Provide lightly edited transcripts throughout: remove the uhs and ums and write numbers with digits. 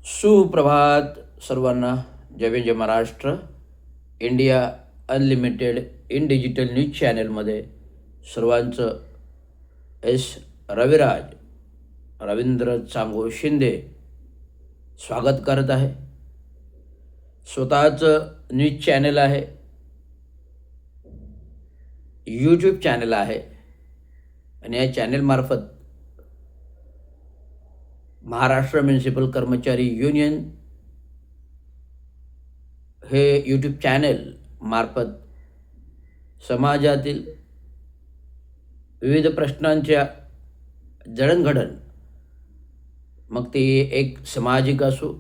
सुप्रभात सर्वांना. जय जय Maharashtra. India unlimited in digital news चॅनलमध्ये सर्वांचं एस रविराज रवींद्र चांगो शिंदे स्वागत करत आहे. स्वतःचं न्यूज चॅनल आहे, यूट्यूब चॅनल आहे आणि या चॅनलमार्फत महाराष्ट्र म्युनिसिपल कर्मचारी युनियन हे यूट्यूब चॅनल मार्फत समाजातील विविध प्रश्नांच्या जडणघडण, मग ती एक सामाजिक असो,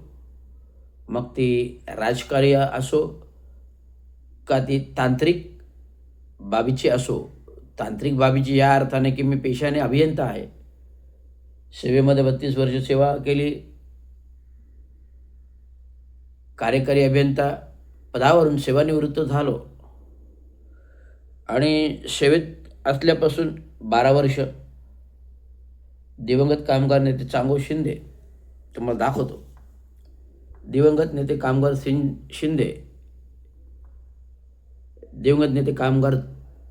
मग ती राजकीय असो, का ती तांत्रिक बाबीची असो. तांत्रिक बाबीची या अर्थाने की मी पेशाने अभियंता आहे, सेवेमध्ये 32 वर्ष सेवा केली, कार्यकारी अभियंता पदावरून सेवानिवृत्त झालो आणि सेवेत असल्यापासून 12 वर्ष दिवंगत कामगार नेते चांगो शिंदे, तुम्हाला दाखवतो. दिवंगत नेते कामगार शिंदे, दिवंगत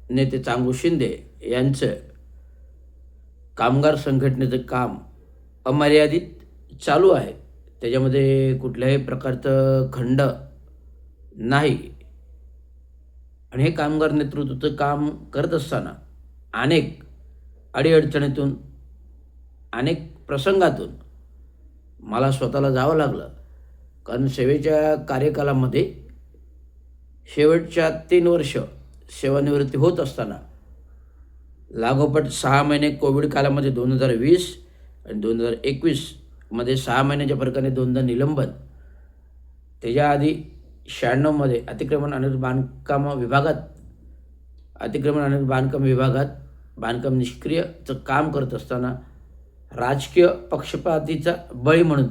नेते चांगो शिंदे यांचं कामगार संघटनेचं काम अमर्यादित चालू आहे. त्याच्यामध्ये कुठल्याही प्रकारचं खंड नाही आणि हे कामगार नेतृत्वाचं काम करत असताना अनेक अडीअडचणीतून, अनेक प्रसंगातून मला स्वतःला जावं लागलं. कारण सेवेच्या कार्यकालामध्ये शेवटच्या 3 वर्ष सेवानिवृत्ती होत असताना लागोपाठ 6 महिने कोविड कालामध्ये 2020 आणि 2021 मध्ये 6 महिन्याच्या फरकाने 2दा निलंबन. त्याच्या आधी 96 मध्ये अतिक्रमण आणि बांधकाम विभागात बांधकाम निष्क्रियचं काम करत असताना राजकीय पक्षपातीचा बळी म्हणून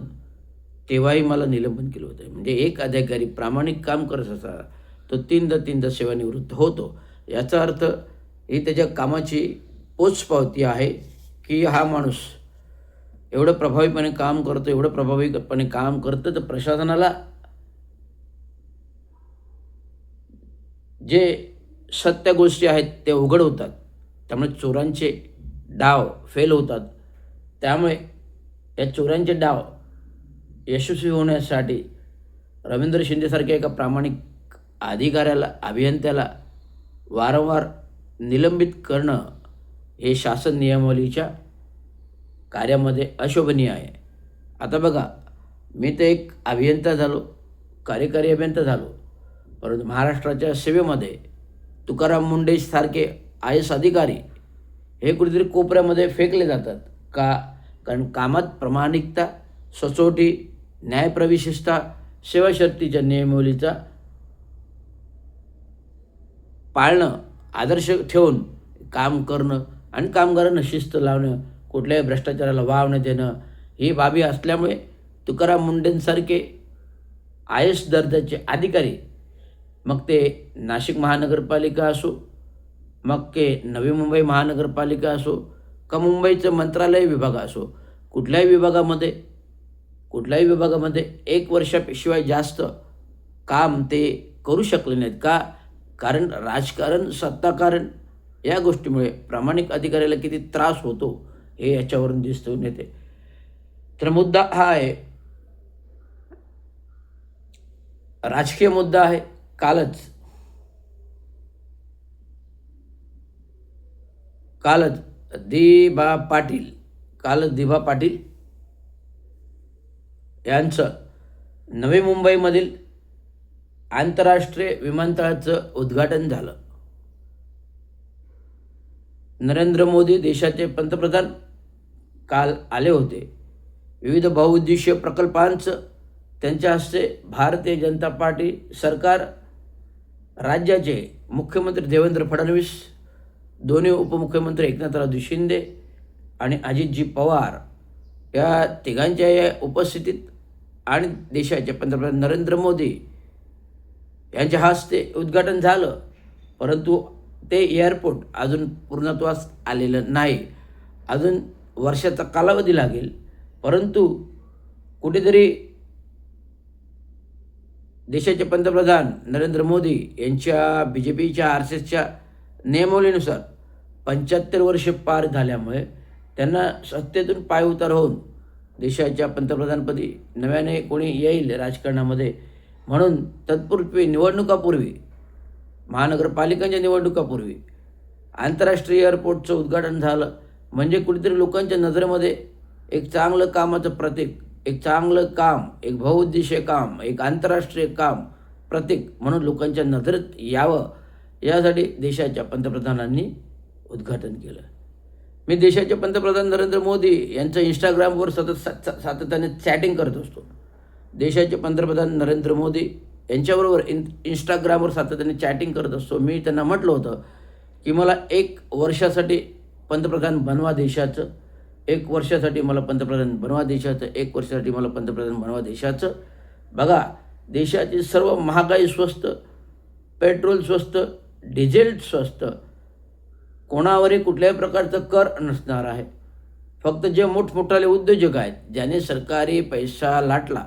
तेव्हाही मला निलंबन केलं होतं. म्हणजे एक अधिकारी प्रामाणिक काम करत असताना तो 3दा सेवानिवृत्त होतो. याचा अर्थ ही त्याच्या कामाची पोचपावती आहे की हा माणूस एवढं प्रभावीपणे काम करतो, तर प्रशासनाला जे सत्य गोष्टी आहेत ते उघड होतात. त्यामुळे चोरांचे डाव फेल होतात. त्यामुळे या चोरांचे डाव यशस्वी होण्यासाठी रवींद्र शिंदेसारख्या एका प्रामाणिक अधिकाऱ्याला, अभियंत्याला वारंवार निलंबित करणं हे शासन नियमावलीच्या कार्यामध्ये अशोभनीय आहे. आता बघा, मी तर एक अभियंता झालो, कार्यकारी अभियंता झालो, परंतु महाराष्ट्राच्या सेवेमध्ये तुकाराम मुंडे सारखे IAS अधिकारी हे कुठेतरी कोपऱ्यामध्ये फेकले जातात का? कारण कामात प्रामाणिकता, सचोटी, न्यायप्रविष्टता, सेवाशर्तीच्या नियमावलीचा पाळणं, आदर्श ठेवून काम करणं आणि कामगारांना शिस्त लावणं, कुठल्याही भ्रष्टाचाराला वाव न देणं, ही बाबी असल्यामुळे तुकाराम मुंडेंसारखे IAS दर्जाचे अधिकारी, मग ते नाशिक महानगरपालिका असो, मग ते नवी मुंबई महानगरपालिका असो, का मुंबईचं मंत्रालय विभाग असो, कुठल्याही विभागामध्ये 1 वर्षाशिवाय जास्त काम ते करू शकले नाहीत का? कारण राजकारण, सत्ताकारण या गोष्टीमुळे प्रामाणिक अधिकाऱ्याला किती त्रास होतो हे याच्यावरून दिसून येते. तर मुद्दा हा आहे, राजकीय मुद्दा आहे. कालच दिबा पाटील यांचं नवी मुंबईमधील आंतरराष्ट्रीय विमानतळाचं उद्घाटन झालं. नरेंद्र मोदी देशाचे पंतप्रधान काल आले होते. विविध बहुउद्देशीय प्रकल्पांचं त्यांच्या हस्ते भारतीय जनता पार्टी सरकार, राज्याचे मुख्यमंत्री देवेंद्र फडणवीस, दोन्ही उपमुख्यमंत्री एकनाथराव शिंदे आणि अजितजी पवार या तिघांच्या या उपस्थितीत आणि देशाचे पंतप्रधान नरेंद्र मोदी यांच्या हस्ते उद्घाटन झालं. परंतु ते एअरपोर्ट अजून पूर्णत्वास आलेलं नाही. अजून वर्षाचा कालावधी लागेल. परंतु कुठेतरी देशाचे पंतप्रधान नरेंद्र मोदी यांच्या BJPच्या RSSच्या नियमावलीनुसार 75 वर्षे पार झाल्यामुळे त्यांना सत्तेतून पायउतार होऊन देशाच्या पंतप्रधानपदी नव्याने कोणी येईल राजकारणामध्ये म्हणून तत्पूर्वी निवडणुकापूर्वी, महानगरपालिकांच्या निवडणुकापूर्वी आंतरराष्ट्रीय एअरपोर्टचं उद्घाटन झालं. म्हणजे कुठेतरी लोकांच्या नजरेमध्ये एक चांगलं कामाचं प्रतीक, एक चांगलं काम, एक बहुउद्देशीय काम, एक आंतरराष्ट्रीय काम प्रतीक म्हणून लोकांच्या नजरेत यावं यासाठी देशाच्या पंतप्रधानांनी उद्घाटन केलं. मी देशाचे पंतप्रधान नरेंद्र मोदी यांचं इंस्टाग्रामवर सातत्याने चॅटिंग करत असतो. देशाचे पंतप्रधान नरेंद्र मोदी यांच्याबरोबर इंस्टाग्रामवर सातत्याने चॅटिंग करत असतो. मी त्यांना म्हटलं होतं की मला 1 वर्षासाठी पंतप्रधान बनवा देशाचं, 1 वर्षासाठी मला पंतप्रधान बनवा देशाचं, 1 वर्षासाठी मला पंतप्रधान बनवा देशाचं. बघा, देशाची सर्व महागाई स्वस्त, पेट्रोल स्वस्त, डिझेल स्वस्त, कोणावरही कुठल्याही प्रकारचं कर नसणार आहे. फक्त जे मोठमोठाले उद्योजक आहेत ज्याने सरकारी पैसा लाटला,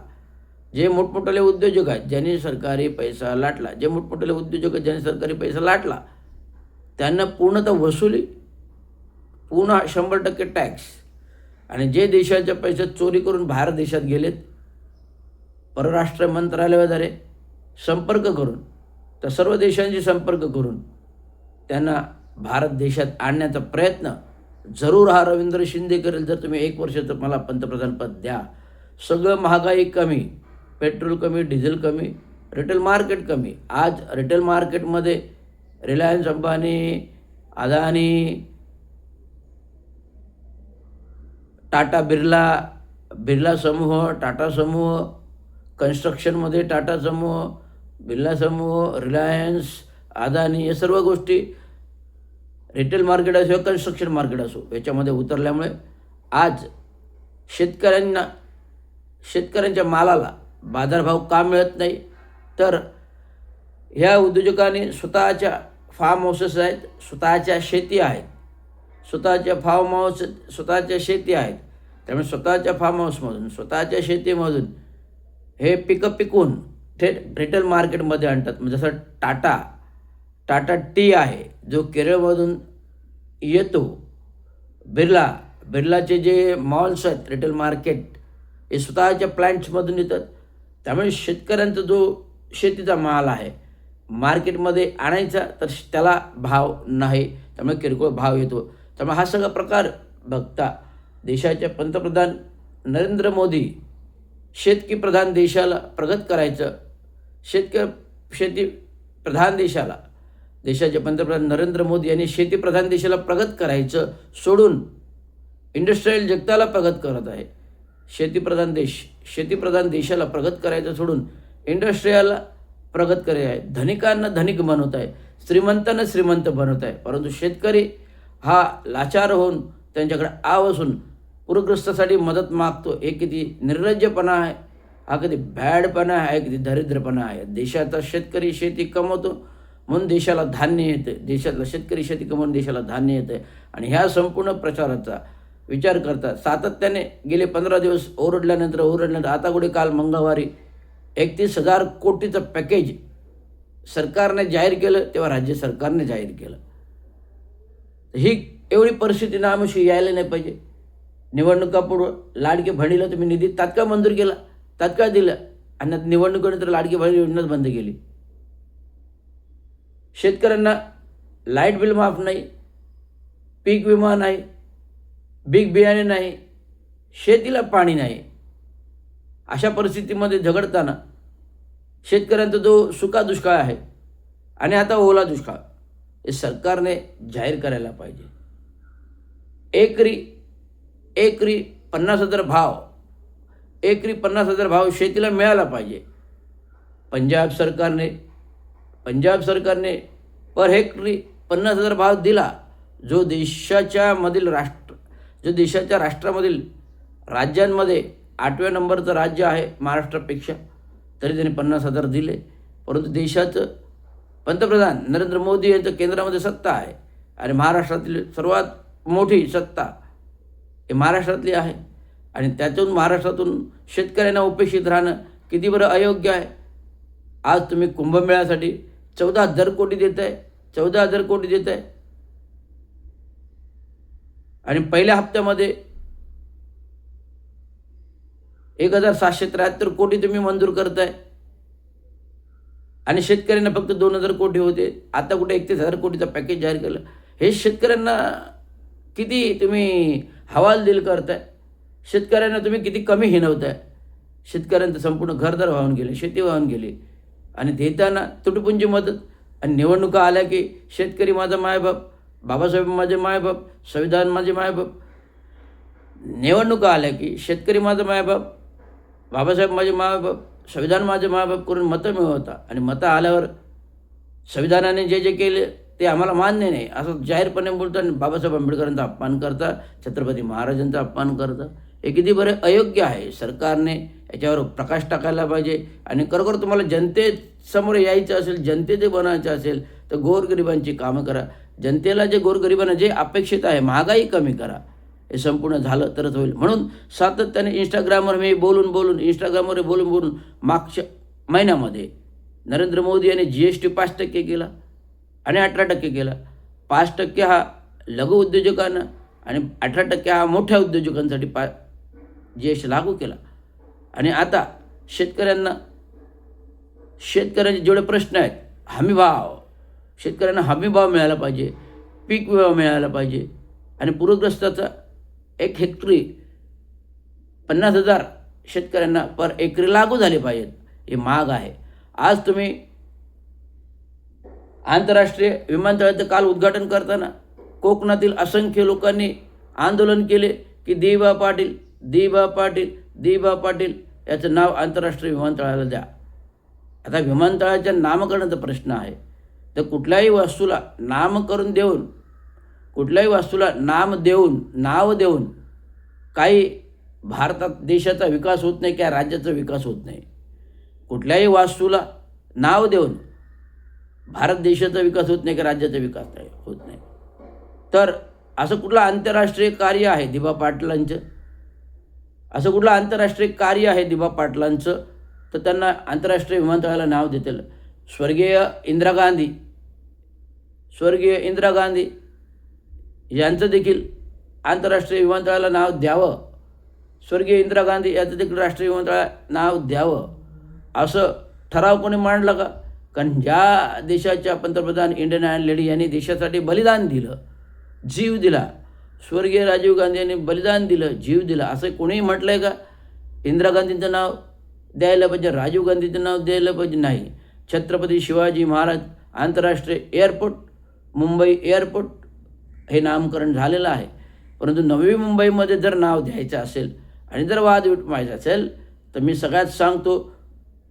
जे मोठमोठाले उद्योजक आहेत ज्यांनी सरकारी पैसा लाटला, जे मोठमोठाले उद्योजक आहेत ज्यांनी सरकारी पैसा लाटला, त्यांना पूर्णतः वसुली, पुन्हा 100% टॅक्स. आणि जे देशाच्या पैशात चोरी करून बाहेर देशात गेलेत, परराष्ट्र मंत्रालयाद्वारे संपर्क करून, तर सर्व देशांशी संपर्क करून त्यांना भारत देशात आणण्याचा प्रयत्न जरूर हा रवींद्र शिंदे करेल. जर तुम्ही 1 वर्षाचं मला पंतप्रधानपद द्या. सगळं महागाई कमी, पेट्रोल कमी, डिझेल कमी, रिटेल मार्केट कमी. आज रिटेल मार्केटमध्ये रिलायन्स, अंबानी, अदानी, टाटा, बिर्ला समूह, टाटा समूह, कन्स्ट्रक्शनमध्ये टाटा समूह, बिर्ला समूह, रिलायन्स, अदानी, या सर्व गोष्टी रिटेल मार्केट असो किंवा कन्स्ट्रक्शन मार्केट असो याच्यामध्ये उतरल्यामुळे आज शेतकऱ्यांच्या मालाला बाजारभाव का मिळत नाही, तर ह्या उद्योजकांनी स्वतःच्या फार्म हाऊसेस आहेत, स्वतःच्या शेती आहेत, स्वतःच्या शेती आहेत. त्यामुळे स्वतःच्या फार्म हाऊसमधून, स्वतःच्या शेतीमधून हे पिकं पिकवून थेट रिटेल मार्केटमध्ये आणतात. म्हणजे जसं टाटा टी आहे जो केरळमधून येतो, बिर्लाचे जे मॉल्स आहेत रिटेल मार्केट हे स्वतःच्या प्लांट्समधून येतात. त्यामुळे शेतकऱ्यांचा जो शेतीचा माल आहे मार्केटमध्ये आणायचा तर त्याला भाव नाही, त्यामुळे किरकोळ भाव येतो. त्यामुळे हा सगळा प्रकार बघता देशाचे पंतप्रधान नरेंद्र मोदी शेतकीप्रधान देशाला प्रगत करायचं, शेतीप्रधान देशाला, देशाचे पंतप्रधान नरेंद्र मोदी यांनी शेतीप्रधान देशाला प्रगत करायचं सोडून इंडस्ट्रियल जगताला प्रगत करत आहे. शेतीप्रधान देशाला प्रगत करायचं सोडून इंडस्ट्रियलला प्रगत करत आहे. धनिकांना धनिक बनवत आहे, श्रीमंतांना श्रीमंत बनवत आहे. परंतु शेतकरी हा लाचार होऊन त्यांच्याकडे आव असून पूरग्रस्तासाठी मदत मागतो. हे किती निर्लज्जपणा आहे, हा किती भॅडपणा आहे, किती दरिद्रपणा आहे. देशाचा शेतकरी शेती कमवतो म्हणून देशाला धान्य येते, देशातला शेतकरी शेती कमवून देशाला धान्य येते. आणि ह्या संपूर्ण प्रचाराचा विचार करता सातत्याने गेले 15 दिवस ओरडल्यानंतर आता कुठे काल मंगळवारी 31,000 कोटीचं पॅकेज सरकारने जाहीर केलं, तेव्हा राज्य सरकारने जाहीर केलं. ही एवढी परिस्थिती नामशी यायला नाही पाहिजे. निवडणुकापूर्व लाडकी बहिणीला तुम्ही निधी तात्काळ मंजूर केला, तात्काळ दिलं, आणि निवडणुकीनंतर लाडकी बहीण योजनाच बंद केली. शेतकऱ्यांना लाईट बिल माफ नाही, पीक विमा नाही, पीक बियाणे नाही, शेतीला पाणी नाही. अशा परिस्थितीमध्ये झगडताना शेतकऱ्यांचा जो सुका दुष्काळ आहे आणि आता ओला दुष्काळ हे सरकारने जाहीर करायला पाहिजे. एकरी 50,000 भाव शेतीला मिळाला पाहिजे. पंजाब सरकारने पर हेक्टरी 50,000 भाव दिला, जो देशाच्या राष्ट्रामधील राज्यांमध्ये 8व्या नंबरचं राज्य आहे महाराष्ट्रापेक्षा, तरी त्यांनी 50,000 दिले. परंतु देशाचं पंतप्रधान नरेंद्र मोदी यांचं केंद्रामध्ये सत्ता आहे आणि महाराष्ट्रातील सर्वात मोठी सत्ता हे महाराष्ट्रातली आहे. आणि महाराष्ट्रातून शेतकऱ्यांना उपेक्षित राहणं किती बरं अयोग्य आहे. आज तुम्ही कुंभमेळ्यासाठी 14,000 कोटी देत आहे, 14,000 कोटी देत आहे. आणि पहिल्या हप्त्यामध्ये 1,773 कोटी तुम्ही मंजूर करताय. आणि शेतकऱ्यांना फक्त 2,000 कोटी होते. आता कुठे 31,000 कोटीचा पॅकेज जाहीर केलं. हे शेतकऱ्यांना किती तुम्ही हवालदिल करताय. शेतकऱ्यांना तुम्ही किती कमी हिणवताय. शेतकऱ्यांचं संपूर्ण घरदार वाहून गेले, शेती वाहून गेली. आणि देताना तुटपुंजी मदत. आणि निवडणुका आल्या की शेतकरी माझा मायबाप, बाबासाहेब माझे मायबाप, संविधान माझे मायबाप. निवडणुका आल्या की शेतकरी माझा मायबाप, बाबासाहेब माझे मायबाप, संविधान माझे मायबाप करून मतं मिळवता. आणि मतं आल्यावर संविधानाने जे जे केले ते आम्हाला मान्य नाही असं जाहीरपणे बोलता आणि बाबासाहेब आंबेडकरांचा अपमान करता, छत्रपती महाराजांचा अपमान करता. हे किती बरे अयोग्य आहे. सरकारने याच्यावर प्रकाश टाकायला पाहिजे. आणि खरोखर तुम्हाला जनतेसमोर यायचं असेल, जनतेचे बनायचं असेल तर गोरगरिबांची कामं करा. जनतेला जे गोरगरिबांना जे अपेक्षित आहे, महागाई कमी करा. हे संपूर्ण झालं तरच होईल. म्हणून सातत्याने इंस्टाग्रामवर बोलून मागच्या महिन्यामध्ये नरेंद्र मोदी यांनी GST 5% केला आणि 18% केला. 5% हा लघु उद्योजकांना आणि 18% हा मोठ्या उद्योजकांसाठी GST लागू केला. आणि आता शेतकऱ्यांचे जेवढे प्रश्न आहेत, हमीभाव, शेतकऱ्यांना हमीभाव मिळाला पाहिजे, पीक विमा मिळाला पाहिजे. आणि पूरग्रस्ताचा 1 हेक्टरी 50,000 शेतकऱ्यांना पर एकरी लागू झाले पाहिजेत. हे माग आहे. आज तुम्ही आंतरराष्ट्रीय विमानतळाचं काल उद्घाटन करताना कोकणातील असंख्य लोकांनी आंदोलन केले की दिबा पाटील याचं नाव आंतरराष्ट्रीय विमानतळाला द्या. आता विमानतळाच्या नामकरणाचा प्रश्न आहे. तर कुठल्याही वस्तूला नाव देऊन काही भारतात देशाचा विकास होत नाही किंवा राज्याचा विकास होत नाही. कुठल्याही वस्तूला नाव देऊन भारत देशाचा विकास होत नाही किंवा राज्याचा विकास होत नाही. तर असं कुठलं आंतरराष्ट्रीय कार्य आहे दिबा पाटलांचं, तर त्यांना आंतरराष्ट्रीय विमानतळाला नाव देतील. स्वर्गीय इंदिरा गांधी यांचं देखील आंतरराष्ट्रीय विमानतळाला नाव द्यावं. स्वर्गीय इंदिरा गांधी यांचं देखील राष्ट्रीय विमानतळाला नाव द्यावं असं ठराव कोणी मांडला का? कारण ज्या देशाच्या पंतप्रधान इंडियन आयर्न लेडी यांनी देशासाठी बलिदान दिलं, जीव दिला, स्वर्गीय राजीव गांधी यांनी बलिदान दिलं, जीव दिला, असं कोणीही म्हटलं आहे का? इंदिरा गांधींचं नाव द्यायला पाहिजे, राजीव गांधींचं नाव द्यायला पाहिजे? नाही. छत्रपती शिवाजी महाराज आंतरराष्ट्रीय एअरपोर्ट, मुंबई एअरपोर्ट हे नामकरण झालेलं आहे. परंतु नवी मुंबईमध्ये जर नाव द्यायचं असेल आणि जर वाद मिटवायचा असेल तर मी सगळ्यात सांगतो,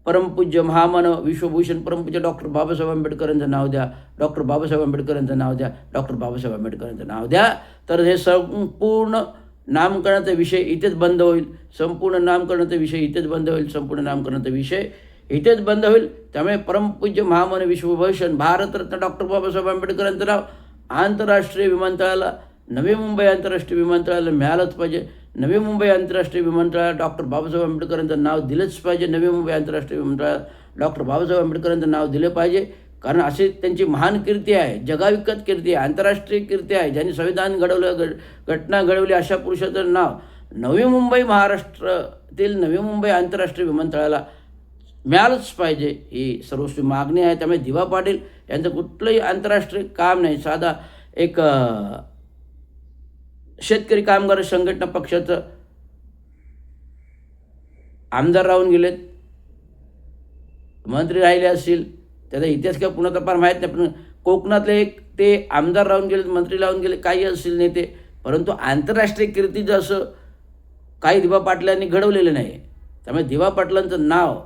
परमपूज्य महामानव विश्वभूषण परमपूज्य डॉक्टर बाबासाहेब आंबेडकरांचं नाव द्या, डॉक्टर बाबासाहेब आंबेडकरांचं नाव द्या, डॉक्टर बाबासाहेब आंबेडकरांचं नाव द्या. तर हे संपूर्ण नामकरणाचा विषय इथेच बंद होईल. संपूर्ण नामकरणाचा विषय इथेच बंद होईल. त्यामुळे परमपूज्य महामानव विश्वभूषण भारतरत्न डॉक्टर बाबासाहेब आंबेडकरांचं नाव आंतरराष्ट्रीय विमानतळाला, नवी मुंबई आंतरराष्ट्रीय विमानतळाला मिळालंच पाहिजे. नवी मुंबई आंतरराष्ट्रीय विमानतळाला डॉक्टर बाबासाहेब आंबेडकरांचं नाव दिलंच पाहिजे. नवी मुंबई आंतरराष्ट्रीय विमानतळाला डॉक्टर बाबासाहेब आंबेडकरांचं नाव दिलं पाहिजे. कारण अशी त्यांची महान कीर्ती आहे, जगाविख्यात कीर्ती आहे, आंतरराष्ट्रीय कीर्ती आहे. ज्यांनी संविधान घडवलं, घटना घडवली, अशा पुरुषाचं नाव नवी मुंबई, महाराष्ट्रातील नवी मुंबई आंतरराष्ट्रीय विमानतळाला मिळालंच पाहिजे. ही सर्वस्वी मागणी आहे. त्यामुळे दिबा पाटील यांचं कुठलंही आंतरराष्ट्रीय काम नाही. साधा एक शेतकरी कामगार संघटना पक्षाचं आमदार राहून गेलेत, मंत्री राहिले असतील, त्याचा इतिहास काय पुन्हा फार माहीत नाही. पण कोकणातले एक ते आमदार राहून गेलेत, मंत्री राहून गेले, काही असतील नेते. परंतु आंतरराष्ट्रीय कीर्तीचं असं काही दिबा पाटलांनी घडवलेलं नाही. त्यामुळे दिबा पाटलांचं नाव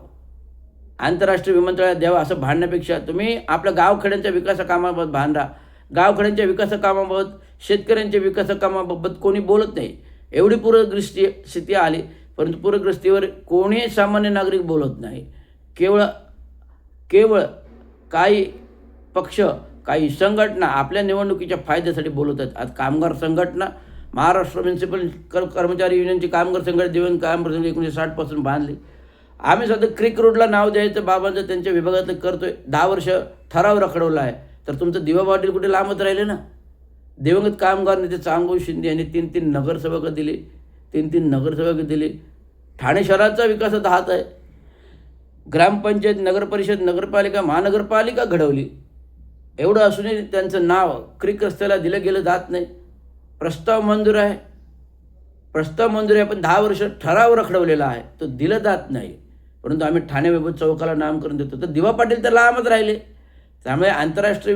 आंतरराष्ट्रीय विमानतळात द्यावं असं भांडण्यापेक्षा तुम्ही आपल्या गावखेड्यांच्या विकासकामाबाबत भांडा. गावखेड्यांच्या विकासकामाबाबत, शेतकऱ्यांच्या विकासकामाबाबत कोणी बोलत नाही. एवढी पूरग्रस्ती स्थिती आली, परंतु पूरग्रस्तीवर कोणी सामान्य नागरिक बोलत नाही. केवळ काही पक्ष, काही संघटना आपल्या निवडणुकीच्या फायद्यासाठी बोलत आहेत. आज कामगार संघटना, महाराष्ट्र म्युनिसिपल कर्मचारी युनियनची कामगार संघटना, दिवंगत कामगार संघटना 1960 पासून बांधली. आम्ही सध्या क्रिक रोडला नाव द्यायचं बाबांचं त्यांच्या विभागातलं करतोय. 10 वर्ष ठराव रखडवला आहे. तर तुमचं दिवा पाटील कुठे लांबच राहिले ना. दिवंगत कामगार नेते चांगभाऊ शिंदे यांनी 3 नगरसेवक दिली. 3 नगरसेवक दिली. ठाणे शहराचा विकासाचा हात आहे. ग्रामपंचायत, नगरपरिषद, नगरपालिका, महानगरपालिका घडवली. एवढं असूनही त्यांचं नाव क्रिक रस्त्याला दिलं गेलं जात नाही. प्रस्ताव मंजूर आहे. पण 10 वर्ष ठराव रखडवलेला आहे, तो दिलं जात नाही. परंतु आम्ही ठाणे वैभव चौकाला नामकरण देतो. तर दिवा पाटील तर लांबच राहिले. त्यामुळे आंतरराष्ट्रीय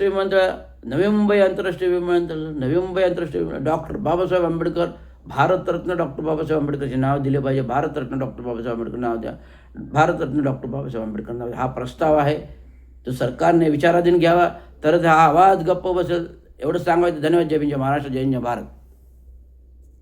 विमानतळ, नवी मुंबई आंतरराष्ट्रीय विमानतळ, डॉक्टर बाबासाहेब आंबेडकर, भारतरत्न डॉक्टर बाबासाहेब आंबेडकरचे नाव दिले पाहिजे. भारतरत्न डॉक्टर बाबासाहेब आंबेडकर नाव द्या. भारतरत्न डॉक्टर बाबासाहेब आंबेडकर नाव द्या. हा प्रस्ताव आहे, तो सरकारने विचाराधीन घ्यावा, तरच हा आवाज गप्प बसेल. एवढं सांगायचं. धन्यवाद. जय भीम, जय महाराष्ट्र, जय हिंद, जय भारत.